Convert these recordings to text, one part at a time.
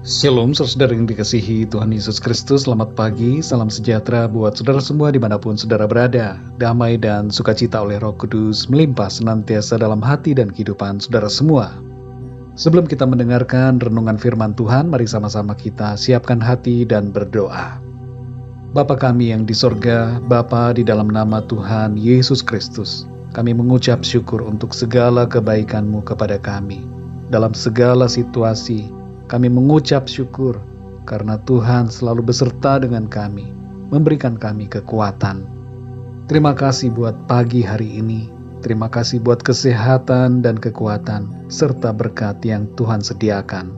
Shalom, saudara yang dikasihi Tuhan Yesus Kristus. Selamat pagi, salam sejahtera buat saudara semua dimanapun saudara berada. Damai dan sukacita oleh Roh Kudus melimpah senantiasa dalam hati dan kehidupan saudara semua. Sebelum kita mendengarkan renungan firman Tuhan, mari sama-sama kita siapkan hati dan berdoa. Bapa kami yang di sorga, Bapa, di dalam nama Tuhan Yesus Kristus, kami mengucap syukur untuk segala kebaikan-Mu kepada kami. Dalam segala situasi, kami mengucap syukur karena Tuhan selalu beserta dengan kami, memberikan kami kekuatan. Terima kasih buat pagi hari ini. Terima kasih buat kesehatan dan kekuatan, serta berkat yang Tuhan sediakan.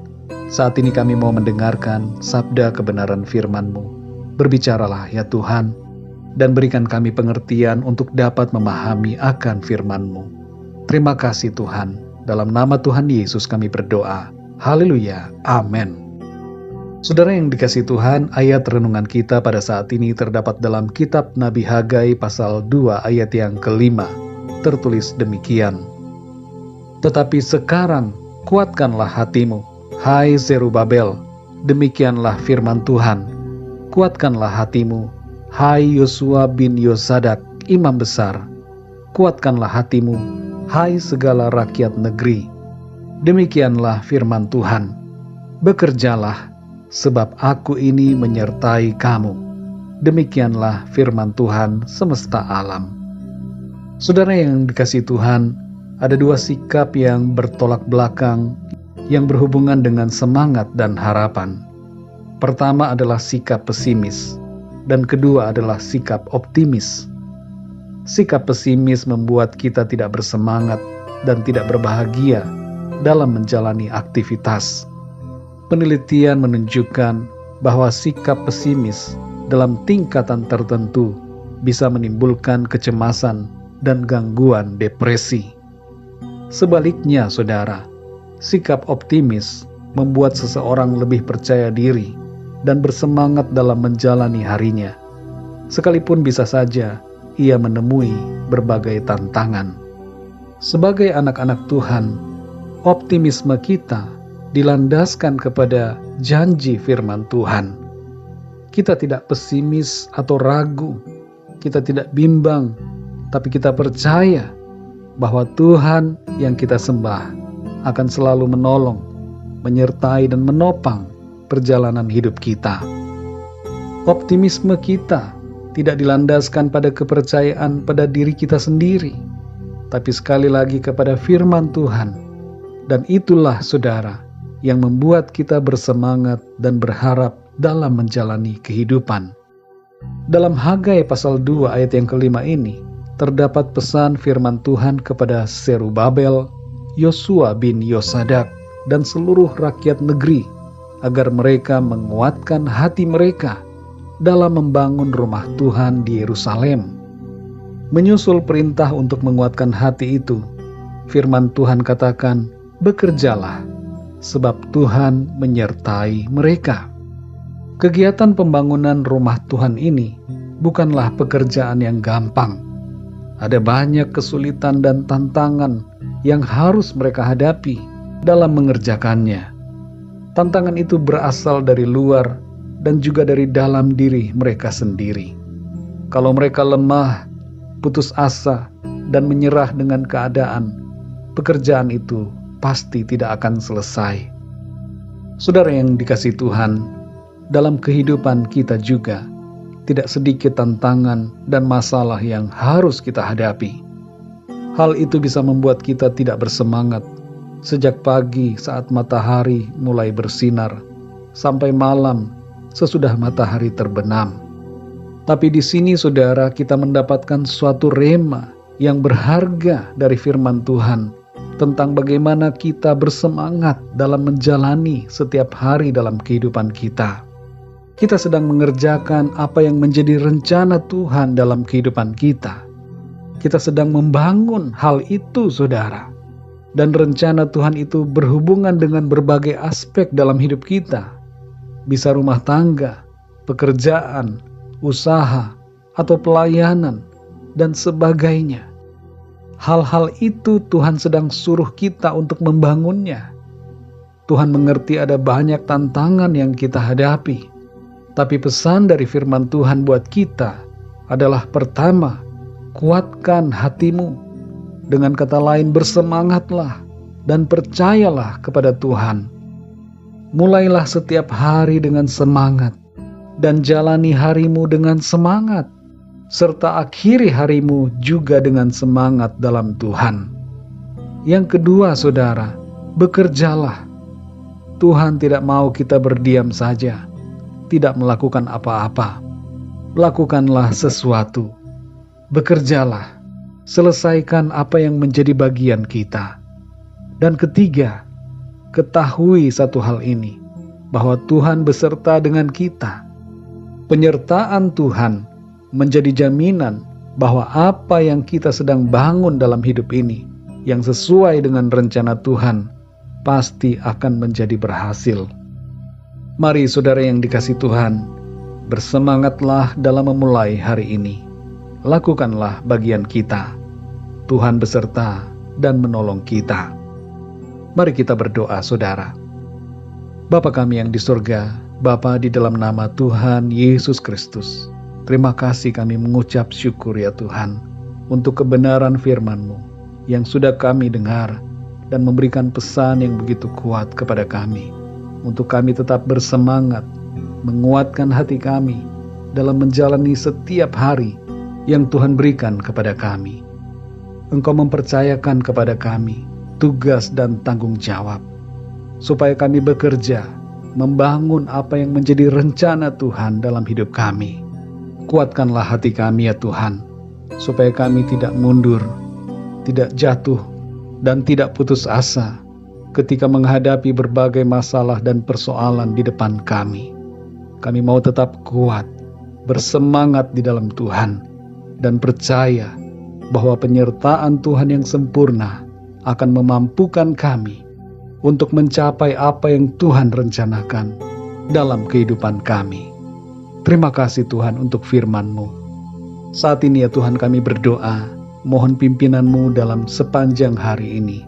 Saat ini kami mau mendengarkan sabda kebenaran firman-Mu. Berbicaralah ya Tuhan, dan berikan kami pengertian untuk dapat memahami akan firman-Mu. Terima kasih Tuhan. Dalam nama Tuhan Yesus kami berdoa. Haleluya, amin. Saudara yang dikasihi Tuhan, ayat renungan kita pada saat ini terdapat dalam kitab Nabi Hagai pasal 2 ayat yang ke-5. Tertulis demikian. Tetapi sekarang kuatkanlah hatimu, hai Zerubabel, demikianlah firman Tuhan. Kuatkanlah hatimu, hai Yosua bin Yosadak, imam besar. Kuatkanlah hatimu, hai segala rakyat negeri. Demikianlah firman Tuhan, bekerjalah, sebab aku ini menyertai kamu. Demikianlah firman Tuhan semesta alam. Saudara yang dikasihi Tuhan, ada dua sikap yang bertolak belakang yang berhubungan dengan semangat dan harapan. Pertama adalah sikap pesimis, dan kedua adalah sikap optimis. Sikap pesimis membuat kita tidak bersemangat dan tidak berbahagia dalam menjalani aktivitas. Penelitian menunjukkan bahwa sikap pesimis dalam tingkatan tertentu bisa menimbulkan kecemasan dan gangguan depresi. Sebaliknya, saudara, sikap optimis membuat seseorang lebih percaya diri dan bersemangat dalam menjalani harinya, sekalipun bisa saja ia menemui berbagai tantangan. Sebagai anak-anak Tuhan, optimisme kita dilandaskan kepada janji firman Tuhan. Kita tidak pesimis atau ragu, kita tidak bimbang, tapi kita percaya bahwa Tuhan yang kita sembah akan selalu menolong, menyertai dan menopang perjalanan hidup kita. Optimisme kita tidak dilandaskan pada kepercayaan pada diri kita sendiri, tapi sekali lagi kepada firman Tuhan. Dan itulah saudara yang membuat kita bersemangat dan berharap dalam menjalani kehidupan. Dalam Hagai pasal 2 ayat yang ke-5 ini, terdapat pesan firman Tuhan kepada Zerubabel, Yosua bin Yosadak, dan seluruh rakyat negeri, agar mereka menguatkan hati mereka dalam membangun rumah Tuhan di Yerusalem. Menyusul perintah untuk menguatkan hati itu, firman Tuhan katakan, bekerjalah, sebab Tuhan menyertai mereka. Kegiatan pembangunan rumah Tuhan ini bukanlah pekerjaan yang gampang. Ada banyak kesulitan dan tantangan yang harus mereka hadapi dalam mengerjakannya. Tantangan itu berasal dari luar dan juga dari dalam diri mereka sendiri. Kalau mereka lemah, putus asa, dan menyerah dengan keadaan, pekerjaan itu pasti tidak akan selesai. Saudara yang dikasihi Tuhan, dalam kehidupan kita juga tidak sedikit tantangan dan masalah yang harus kita hadapi. Hal itu bisa membuat kita tidak bersemangat sejak pagi saat matahari mulai bersinar sampai malam sesudah matahari terbenam. Tapi di sini saudara, kita mendapatkan suatu rema yang berharga dari firman Tuhan tentang bagaimana kita bersemangat dalam menjalani setiap hari dalam kehidupan kita. Kita sedang mengerjakan apa yang menjadi rencana Tuhan dalam kehidupan kita. Kita sedang membangun hal itu, saudara. Dan rencana Tuhan itu berhubungan dengan berbagai aspek dalam hidup kita. Bisa rumah tangga, pekerjaan, usaha, atau pelayanan, dan sebagainya. Hal-hal itu Tuhan sedang suruh kita untuk membangunnya. Tuhan mengerti ada banyak tantangan yang kita hadapi. Tapi pesan dari firman Tuhan buat kita adalah pertama, kuatkan hatimu. Dengan kata lain, bersemangatlah dan percayalah kepada Tuhan. Mulailah setiap hari dengan semangat dan jalani harimu dengan semangat, serta akhiri harimu juga dengan semangat dalam Tuhan. Yang kedua, saudara, bekerjalah. Tuhan tidak mau kita berdiam saja, tidak melakukan apa-apa. Lakukanlah sesuatu. Bekerjalah. Selesaikan apa yang menjadi bagian kita. Dan ketiga, ketahui satu hal ini, bahwa Tuhan beserta dengan kita. Penyertaan Tuhan menjadi jaminan bahwa apa yang kita sedang bangun dalam hidup ini, yang sesuai dengan rencana Tuhan, pasti akan menjadi berhasil. Mari saudara yang dikasihi Tuhan, bersemangatlah dalam memulai hari ini. Lakukanlah bagian kita. Tuhan beserta dan menolong kita. Mari kita berdoa, saudara. Bapa kami yang di surga, Bapa, di dalam nama Tuhan Yesus Kristus, terima kasih kami mengucap syukur ya Tuhan, untuk kebenaran firman-Mu yang sudah kami dengar, dan memberikan pesan yang begitu kuat kepada kami, untuk kami tetap bersemangat, menguatkan hati kami dalam menjalani setiap hari yang Tuhan berikan kepada kami. Engkau mempercayakan kepada kami tugas dan tanggung jawab, supaya kami bekerja, membangun apa yang menjadi rencana Tuhan dalam hidup kami. Kuatkanlah hati kami ya Tuhan, supaya kami tidak mundur, tidak jatuh, dan tidak putus asa ketika menghadapi berbagai masalah dan persoalan di depan kami. Kami mau tetap kuat, bersemangat di dalam Tuhan, dan percaya bahwa penyertaan Tuhan yang sempurna akan memampukan kami untuk mencapai apa yang Tuhan rencanakan dalam kehidupan kami. Terima kasih Tuhan untuk firman-Mu. Saat ini ya Tuhan, kami berdoa, mohon pimpinan-Mu dalam sepanjang hari ini.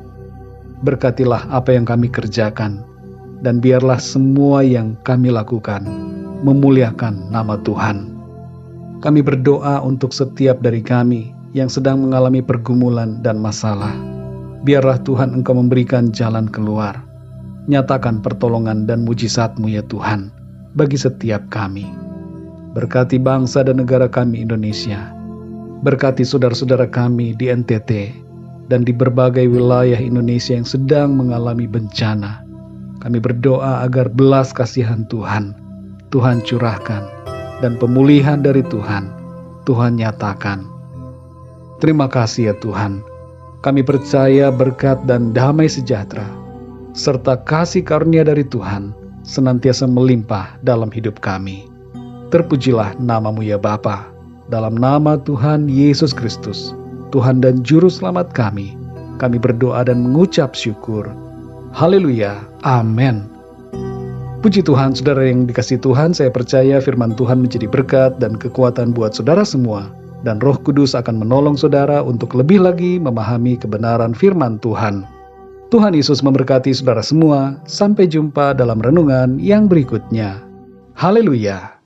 Berkatilah apa yang kami kerjakan, dan biarlah semua yang kami lakukan memuliakan nama Tuhan. Kami berdoa untuk setiap dari kami yang sedang mengalami pergumulan dan masalah. Biarlah Tuhan Engkau memberikan jalan keluar. Nyatakan pertolongan dan mujizat-Mu ya Tuhan bagi setiap kami. Berkati bangsa dan negara kami Indonesia. Berkati saudara-saudara kami di NTT dan di berbagai wilayah Indonesia yang sedang mengalami bencana. Kami berdoa agar belas kasihan Tuhan curahkan, dan pemulihan dari Tuhan nyatakan. Terima kasih ya Tuhan. Kami percaya berkat dan damai sejahtera, serta kasih karunia dari Tuhan senantiasa melimpah dalam hidup kami. Terpujilah nama-Mu ya Bapa. Dalam nama Tuhan Yesus Kristus, Tuhan dan Juru Selamat kami berdoa dan mengucap syukur. Haleluya, amin. Puji Tuhan, saudara yang dikasihi Tuhan, saya percaya firman Tuhan menjadi berkat dan kekuatan buat saudara semua, dan Roh Kudus akan menolong saudara untuk lebih lagi memahami kebenaran firman Tuhan. Tuhan Yesus memberkati saudara semua. Sampai jumpa dalam renungan yang berikutnya. Haleluya.